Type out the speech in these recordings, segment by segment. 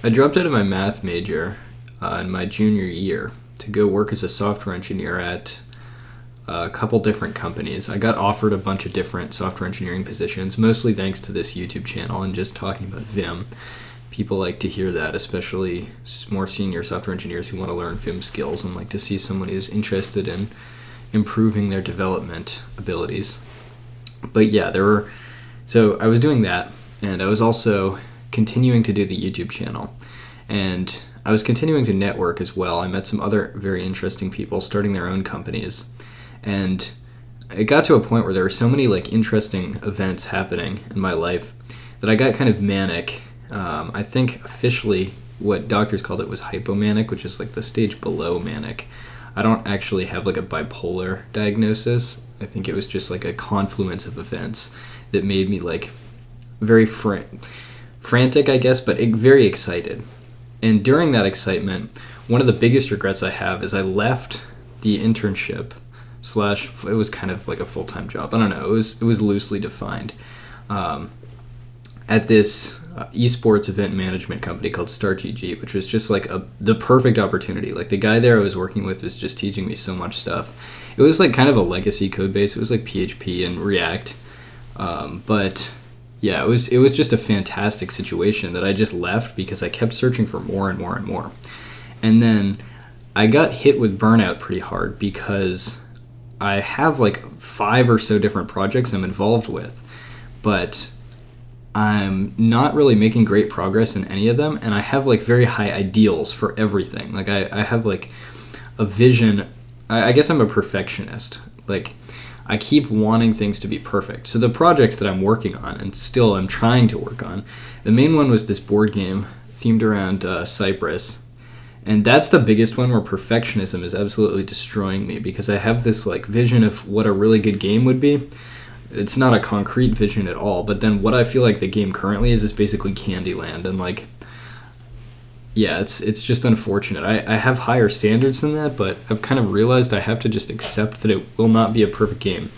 I dropped out of my math major in my junior year to go work as a software engineer at a couple different companies. I got offered a bunch of different software engineering positions, mostly thanks to this YouTube channel and just talking about Vim. People like to hear that, especially more senior software engineers who want to learn Vim skills and like to see someone who's interested in improving their development abilities. But yeah, so I was doing that, and I was also continuing to do the YouTube channel, and I was continuing to network as well. I met some other very interesting people starting their own companies, and it got to a point where there were so many like interesting events happening in my life that I got kind of manic. I think officially what doctors called it was hypomanic, which is like the stage below manic. I don't actually have like a bipolar diagnosis. I think it was just like a confluence of events that made me like very frantic, I guess, but very excited. And during that excitement, one of the biggest regrets I have is I left the internship / it was kind of like a full-time job. I don't know. It was loosely defined. At this esports event management company called StartGG, which was just like the perfect opportunity. Like the guy there I was working with was just teaching me so much stuff. It was like kind of a legacy code base. It was like PHP and React. But yeah, it was just a fantastic situation that I just left because I kept searching for more and more and more. And then I got hit with burnout pretty hard because I have like 5 or so different projects I'm involved with, but I'm not really making great progress in any of them, and I have like very high ideals for everything. Like I have like a vision. I guess I'm a perfectionist. Like I keep wanting things to be perfect. So the projects that I'm working on, and still I'm trying to work on, the main one was this board game themed around Cyprus. And that's the biggest one where perfectionism is absolutely destroying me because I have this like vision of what a really good game would be. It's not a concrete vision at all, but then what I feel like the game currently is basically Candyland, and like, yeah, it's just unfortunate. I have higher standards than that, but I've kind of realized I have to just accept that it will not be a perfect game.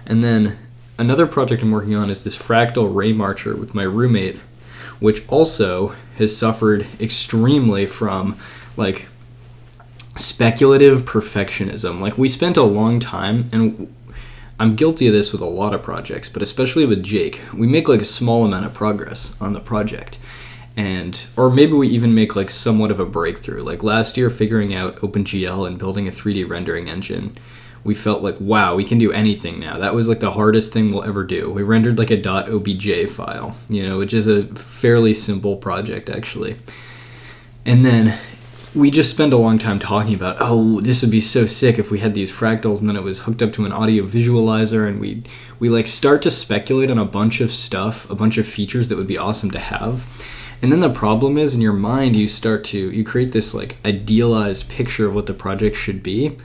And then another project I'm working on is this fractal ray marcher with my roommate, which also has suffered extremely from like speculative perfectionism. Like we spent a long time, and I'm guilty of this with a lot of projects, but especially with Jake, we make like a small amount of progress on the project. Or maybe we even make like somewhat of a breakthrough. Like last year, figuring out OpenGL and building a 3D rendering engine, we felt like, wow, we can do anything now. That was like the hardest thing we'll ever do. We rendered like a .obj file, which is a fairly simple project actually. And then we just spend a long time talking about, oh, this would be so sick if we had these fractals and then it was hooked up to an audio visualizer, and we like start to speculate on a bunch of stuff, a bunch of features that would be awesome to have. And then the problem is in your mind you create this like idealized picture of what the project should be,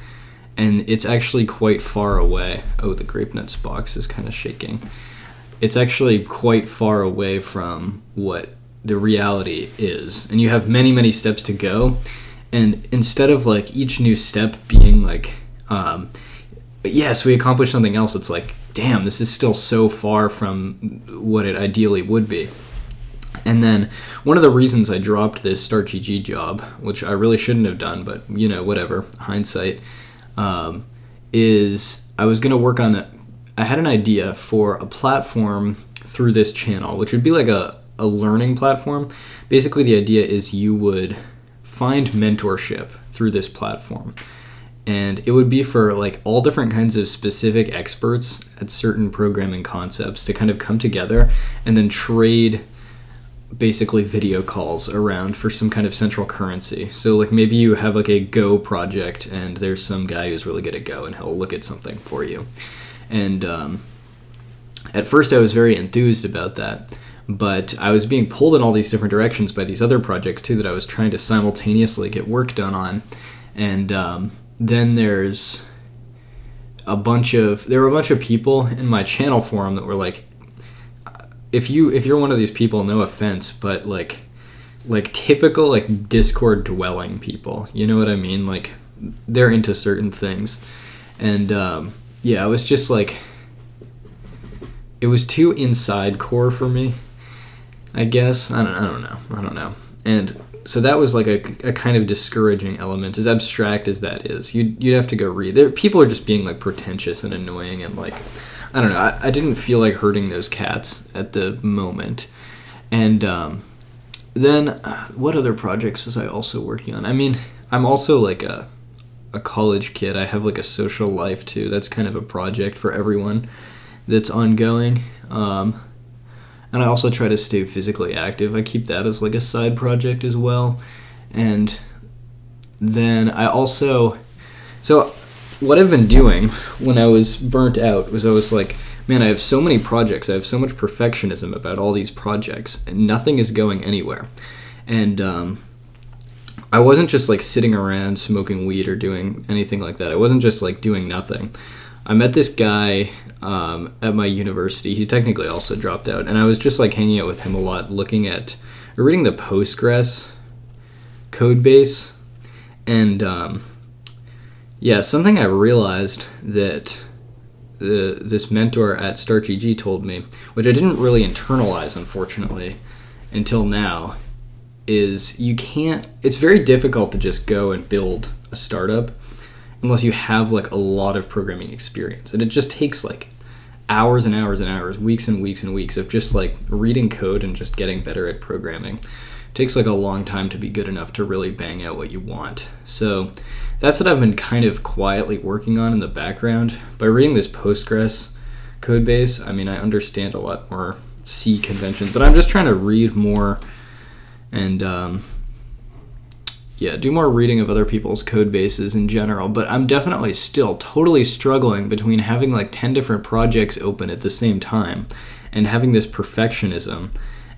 and it's actually quite far away. Oh, the grape nuts box is kind of shaking. It's actually quite far away from what the reality is, and you have many, many steps to go. And instead of like each new step being like, yes, we accomplished something else, it's like, damn, this is still so far from what it ideally would be. And then one of the reasons I dropped this StartGG job, which I really shouldn't have done, but whatever, hindsight, is I was going to work on I had an idea for a platform through this channel, which would be like a learning platform. Basically, the idea is you would find mentorship through this platform, and it would be for like all different kinds of specific experts at certain programming concepts to kind of come together and then trade basically video calls around for some kind of central currency. So like maybe you have like a Go project and there's some guy who's really good at Go and he'll look at something for you. And at first I was very enthused about that, but I was being pulled in all these different directions by these other projects too that I was trying to simultaneously get work done on. And then there were a bunch of people in my channel forum that were like, if you're one of these people, no offense, but like typical like Discord dwelling people, you know what I mean? Like they're into certain things. And I was just like, it was too inside core for me, I guess. I don't know. And so that was like a kind of discouraging element, as abstract as that is. You'd have to go read. People are just being like pretentious and annoying, and like, I don't know. I didn't feel like hurting those cats at the moment. And then what other projects was I also working on? I mean, I'm also like a college kid. I have like a social life too. That's kind of a project for everyone that's ongoing. And I also try to stay physically active. I keep that as like a side project as well. And then I also, so what I've been doing when I was burnt out was I was like, man, I have so many projects. I have so much perfectionism about all these projects, and nothing is going anywhere. And I wasn't just like sitting around smoking weed or doing anything like that. I wasn't just like doing nothing. I met this guy at my university. He technically also dropped out, and I was just like hanging out with him a lot, looking at, reading the Postgres code base. And yeah, something I realized that this mentor at StartGG told me, which I didn't really internalize, unfortunately, until now, is it's very difficult to just go and build a startup unless you have like a lot of programming experience. And it just takes like hours and hours and hours, weeks and weeks and weeks of just like reading code and just getting better at programming. It takes like a long time to be good enough to really bang out what you want. So that's what I've been kind of quietly working on in the background. By reading this Postgres code base, I mean, I understand a lot more C conventions, but I'm just trying to read more and do more reading of other people's code bases in general. But I'm definitely still totally struggling between having like 10 different projects open at the same time and having this perfectionism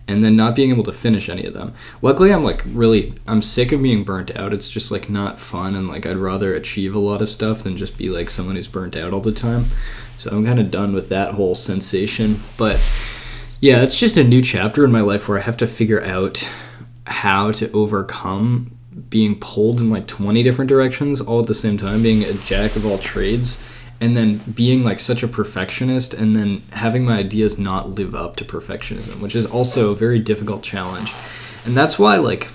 and then not being able to finish any of them. Luckily, I'm sick of being burnt out. It's just like not fun, and like I'd rather achieve a lot of stuff than just be like someone who's burnt out all the time. So I'm kind of done with that whole sensation. But yeah, it's just a new chapter in my life where I have to figure out how to overcome being pulled in like 20 different directions all at the same time, being a jack of all trades, and then being like such a perfectionist, and then having my ideas not live up to perfectionism, which is also a very difficult challenge. And that's why, like,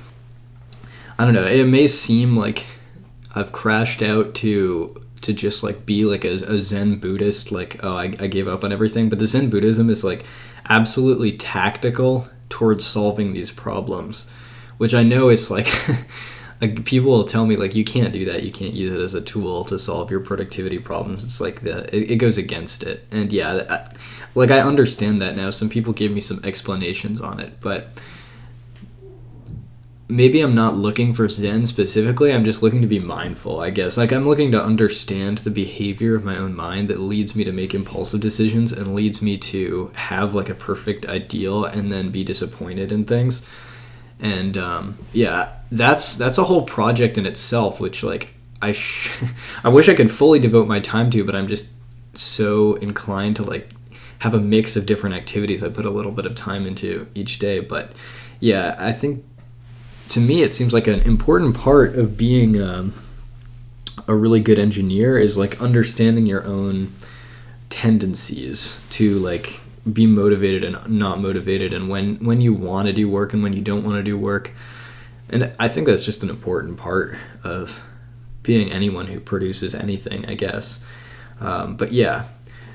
I don't know, it may seem like I've crashed out to just like be like a Zen Buddhist, like, oh, I gave up on everything. But the Zen Buddhism is like absolutely tactical towards solving these problems, which I know is like, like people will tell me like, you can't do that. You can't use it as a tool to solve your productivity problems. It's like it goes against it. And yeah, I understand that now. Some people gave me some explanations on it, but maybe I'm not looking for Zen specifically. I'm just looking to be mindful, I guess. Like I'm looking to understand the behavior of my own mind that leads me to make impulsive decisions and leads me to have like a perfect ideal and then be disappointed in things. And that's a whole project in itself, which like I wish I could fully devote my time to, but I'm just so inclined to like have a mix of different activities I put a little bit of time into each day. But yeah, I think to me it seems like an important part of being a really good engineer is like understanding your own tendencies to like be motivated and not motivated, and when you want to do work and when you don't want to do work. And I think that's just an important part of being anyone who produces anything, I guess. But yeah,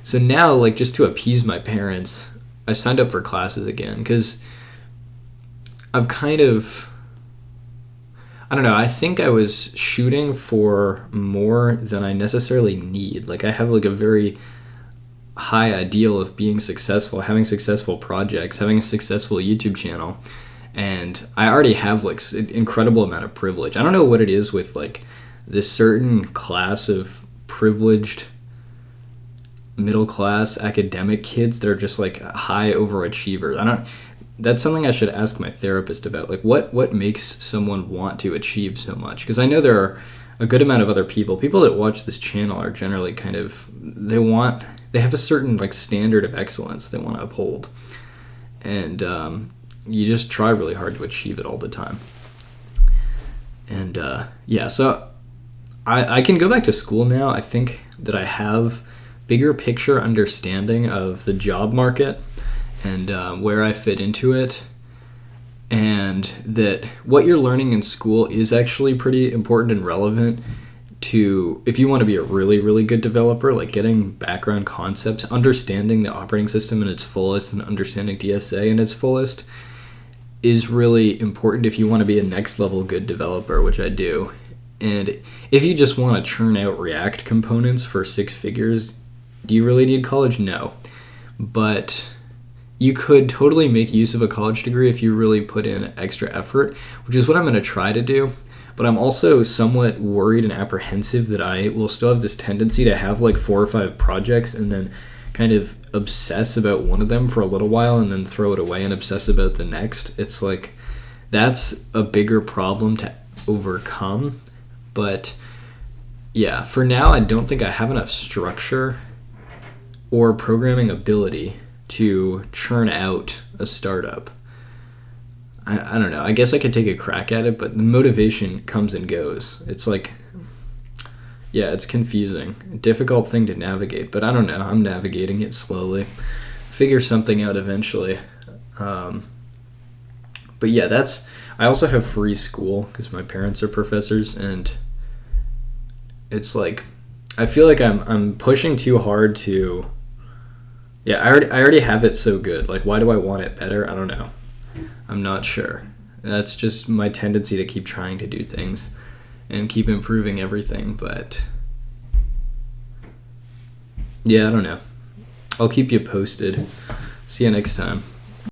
so now, like, just to appease my parents, I signed up for classes again because I've kind of, I don't know, I think I was shooting for more than I necessarily need. Like I have like a very high ideal of being successful, having successful projects, having a successful YouTube channel, and I already have like an incredible amount of privilege. I don't know what it is with like this certain class of privileged middle class academic kids that are just like high overachievers. That's something I should ask my therapist about. Like what makes someone want to achieve so much? Because I know there are a good amount of other people that watch this channel are generally kind of, they have a certain like standard of excellence they want to uphold, and you just try really hard to achieve it all the time. And so I can go back to school now. I think that I have bigger picture understanding of the job market and where I fit into it. and that what you're learning in school is actually pretty important and relevant to, if you want to be a really, really good developer, like getting background concepts, understanding the operating system in its fullest and understanding DSA in its fullest is really important if you want to be a next level good developer, which I do. And if you just want to churn out React components for 6 figures, do you really need college? No. But you could totally make use of a college degree if you really put in extra effort, which is what I'm going to try to do. But I'm also somewhat worried and apprehensive that I will still have this tendency to have like 4 or 5 projects and then kind of obsess about one of them for a little while and then throw it away and obsess about the next. It's like, that's a bigger problem to overcome. But yeah, for now, I don't think I have enough structure or programming ability to churn out a startup. I don't know. I guess I could take a crack at it, but the motivation comes and goes. It's like, yeah, it's confusing. A difficult thing to navigate, but I don't know. I'm navigating it slowly. Figure something out eventually. But yeah, I also have free school because my parents are professors, and it's like, I feel like I'm pushing too hard to, yeah, I already have it so good. Like, why do I want it better? I don't know. I'm not sure. That's just my tendency to keep trying to do things and keep improving everything, but yeah, I don't know. I'll keep you posted. See you next time.